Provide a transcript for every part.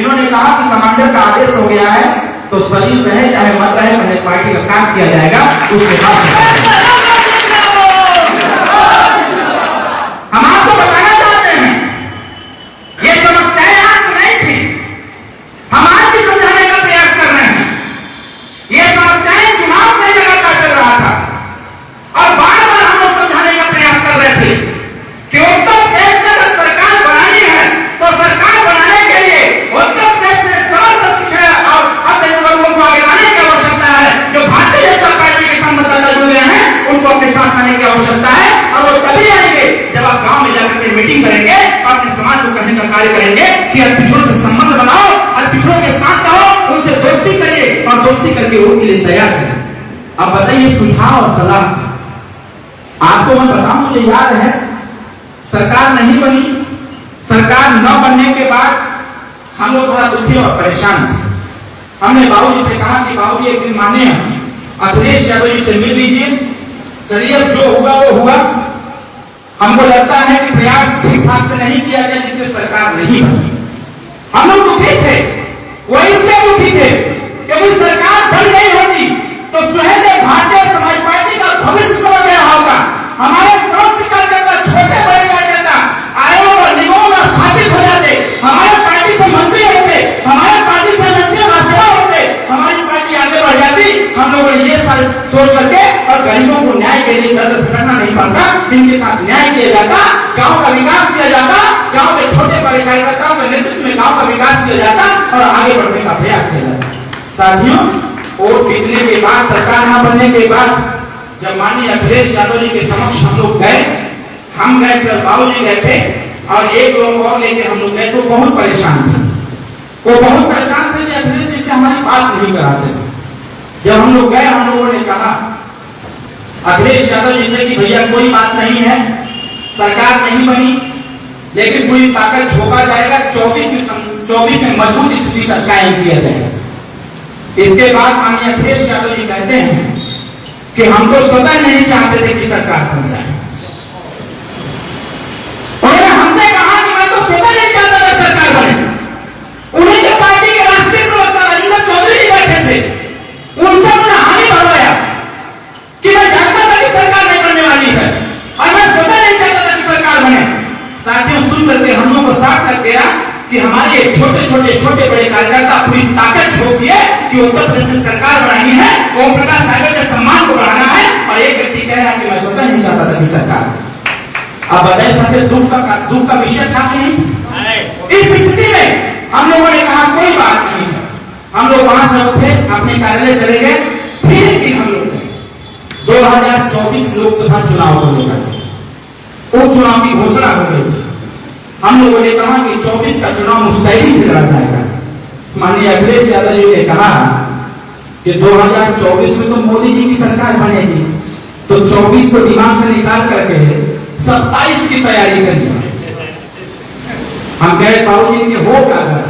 इन्होंने कहा कि कमांडर का आदेश हो गया है तो शरीर रहे चाहे मत रहे, पहले पार्टी का काम किया जाएगा, उसके बाद हम आपको बताना चाहते हैं ये समस्याएं आज नहीं थी, हम आज भी समझाने का प्रयास कर रहे हैं। ये समस्याएं चुनाव में लगातार चल रहा था और बार बार हम लोग समझाने का प्रयास कर रहे थे कि उत्तर प्रदेश में अगर सरकार बनानी है तो सरकार बनाने के लिए उत्तर प्रदेश में समस्त पिछड़ा और अत्यंत वर्गों को आगे लाने की आवश्यकता है। जो भारतीय जनता पार्टी के साथ मतदाता जुड़े हैं उनको अपने साथ लाने की आवश्यकता है और वो तभी आएंगे जब आप गांव में जाकर के मीटिंग करेंगे और अपने समाज को कहने का कार्य करेंगे कि अल्पपिछड़ों से संबंध बनाओ, अल्पपिछड़ों के साथ रहो, उनसे दोस्ती करिए और दोस्ती करके उनके लिए तैयार करें। अब बताइए सुझाव और सलाह आपको मैं बताऊं, मुझे याद है सरकार नहीं बनी, सरकार न बनने के बाद हम लोग थोड़ा दुखी और परेशान थे। हमने बाबूजी से कहा कि बाबूजी एक दिन माननीय अखिलेश यादव जी से मिल लीजिए, चलिए अब जो हुआ वो हुआ। हमको लगता है कि प्रयास ठीक ठाक से नहीं किया गया जिससे सरकार नहीं बनी। हम लोग दुखी थे, वो इसलिए दुखी थे क्योंकि सरकार बन नहीं होती तो सुहेल भारतीय समाज पार्टी का भविष्य समझ गया होगा। हमारे समस्त कार्यकर्ता, छोटे बड़े कार्यकर्ता आयोग और निगमों में स्थापित हो जाते, हमारे पार्टी से मंत्री होते, हमारे पार्टी से मंत्रियों का सेवा होते, हमारी पार्टी आगे बढ़ जाती। हम लोगों ने ये सारे सोच करके और गरीबों को न्याय के लिए दर्द भटकना नहीं पड़ता, इनके साथ न्याय किया जाता, गांव का विकास किया जाता, गांव के छोटे बड़े कार्यकर्ताओं के नेतृत्व में गांव का विकास किया जाता और आगे बढ़ने का प्रयास किया जाता। साथियों, वोट जीतने के बाद, सरकार न बनने के बाद जब माननीय अखिलेश यादव जी के समक्ष हम लोग गए, हम गए जब बाबूजी गए थे और एक लोग और लेके हम लोग गए तो बहुत परेशान थे। वो बहुत परेशान थे कि अखिलेश जी से हमारी बात नहीं कराते। जब हम लोग गए हम लोगों ने कहा अखिलेश यादव जी से कि भैया कोई बात नहीं है, सरकार नहीं बनी लेकिन पूरी ताकत झोंका जाएगा, 24 में मजबूत स्थिति तक कायम किया जाएगा। इसके बाद माननीय अखिलेश यादव जी कहते हैं कि हम तो स्वतः नहीं चाहते थे कि सरकार बन जाए। उन्होंने हमसे कहा कि मैं तो स्वतः नहीं चाहता था सरकार बने। उन्हीं के पार्टी के राष्ट्रीय प्रवक्ता राजेंद्र चौधरी जी बैठे थे, उनसे उन्होंने हामी भरवाया कि मैं जानता था कि सरकार नहीं बनने वाली है और मैं स्वतः नहीं चाहता था कि सरकार बने। साथियों, सुन करके हम लोगों को साफ लग गया कि हमारे छोटे बड़े कार्यकर्ता पूरी ताकत झोंक दिए कि उत्तर प्रदेश में सरकार बनानी है, ओम प्रकाश सागर के सम्मान को बढ़ाना है और एक व्यक्ति कह रहा है कि मैं स्वतः नहीं चाहता था कि सरकार। अब बताइए साथी, दुख का विषय था कि नहीं? इस स्थिति में हम लोगों ने कहा कोई बात नहीं है। हम लोग वहां से उठे, अपने कार्यालय चले गए। फिर एक दिन हम लोग गए 2024 लोकसभा चुनाव को लेकर उपचुनाव की घोषणा हो गई थी। हम लोगों ने कहा कि 24 का चुनाव मुस्तैदी से लड़ा जाएगा। माननीय अखिलेश यादव जी ने कहा कि 2024 में तो मोदी जी की सरकार बनेगी, तो 24 को दिमाग से निकाल करके 27 की तैयारी करिए। हम कहे बाबूजी के हो क्या कर,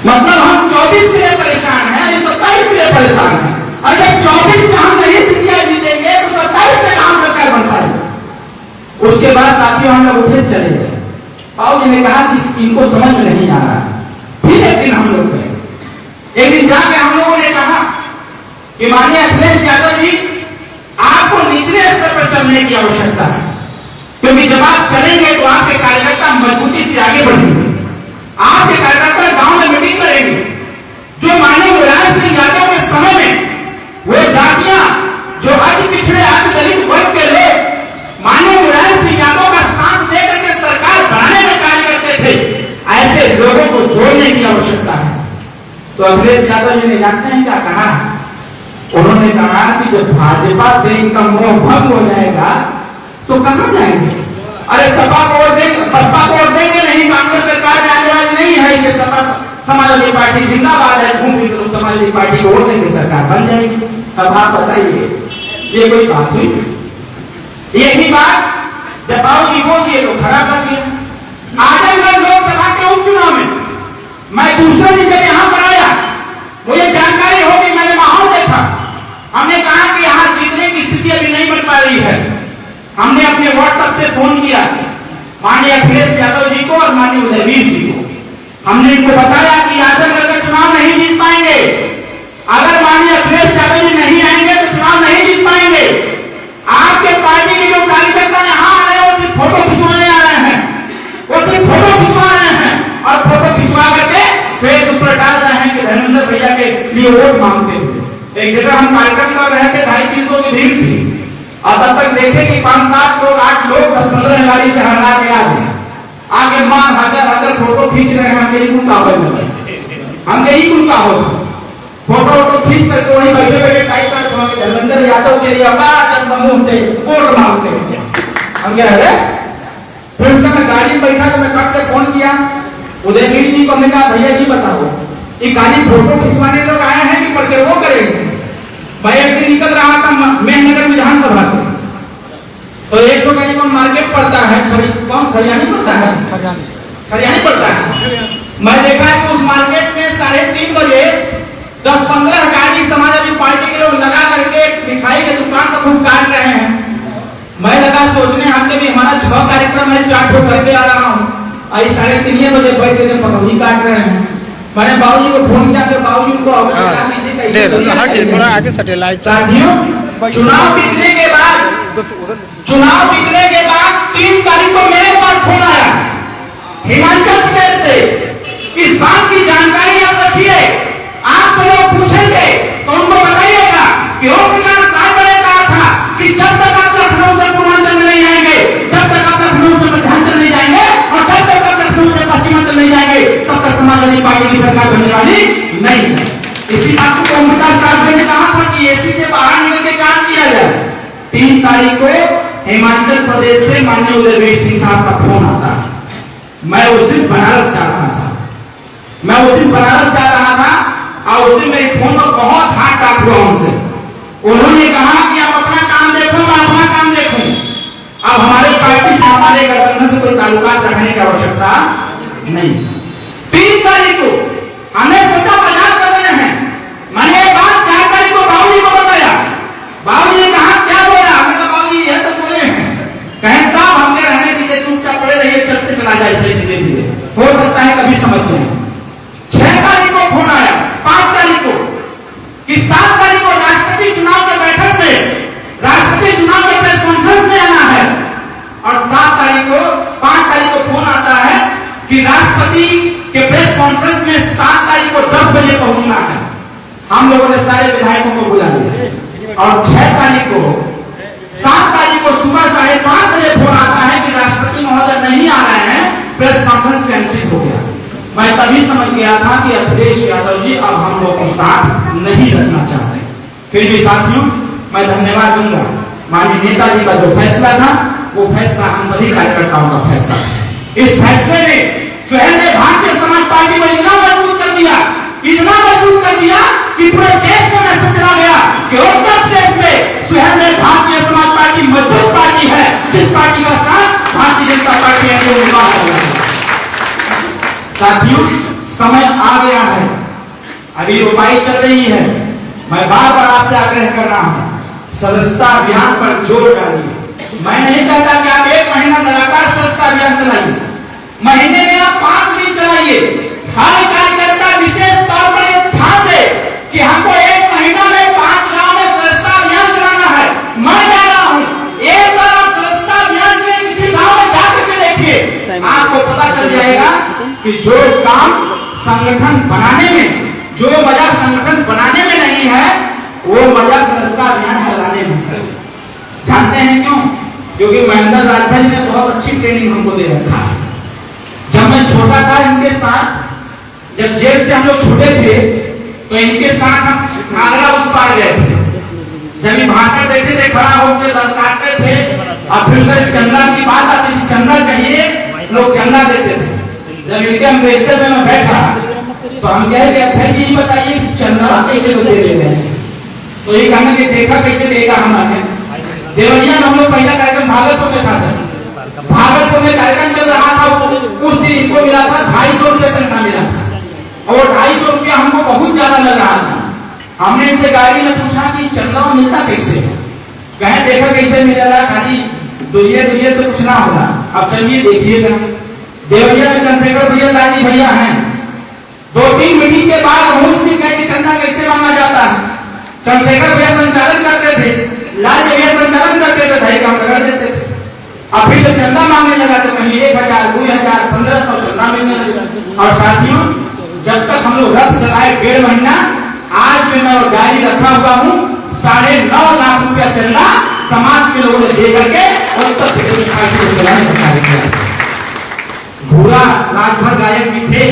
मतलब हम 24 के लिए परेशान हैं, 27 के लिए परेशान हैं। अगर 24 में हम नहीं सीटियां जीतेंगे तो 27 में कहां सरकार बन पाएगी। उसके बाद साथियों हम लोग उठे चले गए। बाबूजी ने कहा कि इनको समझ में नहीं आ रहा है। फिर एक दिन हम लोग गए, एक दिन जाके हम लोगों ने कहा कि माननीय अखिलेश यादव जी, आपको निचले स्तर पर चलने की आवश्यकता है, क्योंकि जब आप चलेंगे तो आपके कार्यकर्ता मजबूती से आगे बढ़ेंगे, आपके कार्यकर्ता गांव में मीटिंग करेंगे। जो माननीय मुलायम सिंह यादव के समय में वो जातियां जो अति पिछड़े अति दलित वर्ग के लोग माननीय मुलायम सिंह यादव का साथ देकर के सरकार बनाने में कार्य करते थे, ऐसे लोगों को जोड़ने की आवश्यकता है। तो अखिलेश यादव जी ने जानते हैं क्या कहा? उन्होंने कहा कि जब भाजपा से इनका मोह भंग हो जाएगा तो कहां जाएंगे? अरे सपा को वोट देंगे, बसपा को वोट देंगे नहीं, कांग्रेस सरकार में आने वाली नहीं है, इसे सपा समाजवादी पार्टी जिंदाबाद है, घूम फिर लोग समाजवादी पार्टी को वोट देंगे, सरकार बन जाएगी। अब आप बताइए ये कोई बात हुई? यही बात जब बाबूजी बोल दिए तो खड़ा कर दिया। आजमगढ़ लोकसभा के उपचुनाव में मैं दूसरे दिन जब यहाँ पर आया, मुझे जानकारी हो गई, मैंने माहौल देखा। हमने कहा कि यहाँ जीतने की स्थिति अभी नहीं बन पा रही है। हमने अपने व्हाट्सएप से फोन किया माननीय अखिलेश यादव जी को और माननीय उदयवीर जी को। हमने इनको के लिए वोट मांगते हुए। एक जगह हम कार्यक्रम कर रहे थे, 250-300 की भीड़ थी और तब तक देखे कि 5-7 लोग 8 लोग 10-15 गाड़ी से हटा के आ गए, आगे मां हजार फोटो खींच रहे हैं। हमके ही कुल का हो फोटो खींच करके वही बैठे बैठे टाइप कर धर्मेंद्र यादव के लिए समूह से वोट मांगते हैं। हम क्या है, फिर उसका मैं गाड़ी में बैठा तो मैं कट के फोन किया उदयवीर जी को, हमने कहा भैया जी बताओ ये गाड़ी फोटो खिंचवाने लोग आए हैं कि पढ़ते वो करेंगे। मैं एक दिन निकल रहा था मेहनगर विधानसभा से, तो एक तो कहीं मार्केट पड़ता है, कौन खरियानी पड़ता है, खरियानी पड़ता है। मैं देखा कि उस मार्केट में 3:30 बजे 10-15 गाड़ी समाजवादी पार्टी के लोग लगा करके मिठाई के दुकान पर खूब काट रहे हैं। मैं लगा सोचने हमके भी हमारा 6 कार्यक्रम है, 4 ठो करके आ रहा हूँ, आई 3:30 बजे बैठ के पकौड़ी काट रहे हैं। मैंने बाबूजी को फोन किया कि बाबूजी को थोड़ा आगे सैटेलाइट। साथियों, चुनाव जीतने के बाद 3 तारीख को मेरे पास फोन आया हिमाचल प्रदेश से। इस बात की जानकारी आप रखिए, आपको लोग पूछेंगे तो उनको बताइएगा कि ओम प्रकाश साहब ने कहा था कि जब तक आप लखनऊ से पूर्वांचल नहीं आएंगे, जब तक आप लखनऊ से मध्यांचल नहीं जाएंगे और जब तक आप लखनऊ से पश्चिमांचल नहीं जाएंगे, तब तक समाजवादी पार्टी की सरकार बनने वाली नहीं है। इसी बात को ओम प्रकाश साहब ने कहा था कि एसी से बाहर निकल के काम किया जाए। 3 तारीख को हिमाचल प्रदेश से माननीय उदयवीर सिंह साहब का फोन आता है। मैं उस दिन बनारस जा रहा था, और उस दिन मेरे फोन पर बहुत हाथ टाक हुआ उनसे। उन्होंने कहा कि आप अपना काम देखो, मैं अपना काम देखूं। अब हमारे पार्टी से, हमारे गठबंधन से कोई ताल्लुकात रखने की आवश्यकता नहीं। 3 तारीख को हमें सोचा मजाक कर रहे हैं, मैंने ये बात 4 तारीख को बाबूजी को बताया। बाबूजी ने कहा क्या बोला, हमने कहा बाबूजी ये तो बोले हैं, कहें साहब हमने रहने दीजिए, चुपचाप पड़े रहिए, चलते चला जाए धीरे धीरे, हो सकता है कभी समझ जाए। 6 तारीख को फोन आया, 5 तारीख को कि 7 तारीख को राष्ट्रपति चुनाव के बैठक में, राष्ट्रपति चुनाव के प्रेस कॉन्फ्रेंस में आना है। और 5 तारीख को फोन आता है कि राष्ट्रपति के प्रेस कॉन्फ्रेंस में 7 तारीख को 10 बजे पहुंचना है। हम लोगों ने सारे विधायकों को बुला लिया और 6 तारीख को 7 तारीख को सुबह 5:30 बजे फोन आता है कि राष्ट्रपति महोदय नहीं आ रहे हैं, प्रेस कॉन्फ्रेंस कैंसिल हो गया। मैं तभी समझ गया था कि अखिलेश यादव जी अब हम लोग को साथ नहीं रखना चाहते। फिर भी साथियों, मैं धन्यवाद दूंगा माननीय नेताजी का जो फैसला था, वो फैसला हम सभी कार्यकर्ताओं का फैसला था। इस फैसले ने सुहेल ने भारतीय समाज पार्टी को इतना मजबूत कर दिया कि पूरे देश में मैसेज चला गया कि उत्तर प्रदेश में सुहेल ने भारतीय समाज पार्टी मजबूत पार्टी है, जिस पार्टी का साथ भारतीय जनता पार्टी है। साथियों, समय आ गया है, अभी रोपाई चल रही है। मैं बार बार आपसे आग्रह कर रहा हूं, सदस्यता अभियान पर जोर डालिए। मैं नहीं कहता कि आप 1 महीना लगातार सदस्यता अभियान चलाइए, महीने में आप 5 दिन चलाइए। हर कार्यकर्ता विशेष तौर पर ध्यान दे कि हमको 1 महीना में 5 गांव में सदस्यता अभियान चलाना है। मैं कह रहा हूं, एक बार आप सदस्यता अभियान में किसी गांव में जाकर के देखिए, आपको पता चल जाएगा कि जो काम संगठन बनाने में, जो मजा संगठन बनाने में नहीं है, वो मजा सदस्यता अभियान चलाने में है। जानते हैं क्यों? क्योंकि महेंद्र राजभाई ने बहुत अच्छी ट्रेनिंग हमको दे रखा है। जब मैं छोटा था इनके साथ, जब जेल से हम लोग छूटे थे, तो इनके साथ हम घाघरा उस पार गए थे। जब ये भाषण देते थे, खड़ा होकर दंत काटते थे, और फिर चंदा की बात आती थी, चंदा चाहिए, लोग चंदा देते थे। जब इनके अम्बेसडर में मैं बैठा तो हम कह गए थे कि बताइए चंदा कैसे लोग दे रहे हैं। तो ये कहने के देखा कैसे देगा हमारे देवरिया में। हम लोग पहला कार्यक्रम भागलपुर में था सर, भागलपुर में कार्यक्रम चल रहा था, वो उस दिन इनको मिला था 250 रुपये तनख्वाह मिला था, और 250 रुपया हमको बहुत ज्यादा लग रहा था। हमने इनसे गाड़ी में पूछा कि चंदा मिलता कैसे है, कहे देखा कैसे मिलेगा, खाली दुनिया से कुछ ना होगा। अब चलिए देखिएगा, देवरिया में चंद्रशेखर भैया लाली भैया हैं। 2-3 मीटिंग के बाद हम उसकी कहे कि चंदा कैसे मांगा जाता है। चंद्रशेखर भैया संचालन करते थे, लाल भैया संचालन करते थे, भाई काम कर देते थे। अब फिर जब चंदा मांगने लगा तो कहीं 1000, 2000, 1500 चंदा मिलने लगा। और साथियों, जब तक हम लोग रथ चलाए 1.5 महीना, आज मैं और गाड़ी रखा हुआ हूं, 9.5 लाख रुपया चलना समाज के लोगों ने दे करके उत्तर प्रदेश पार्टी को चलाने का कार्य किया। घोड़ा राजभर गायक भी थे,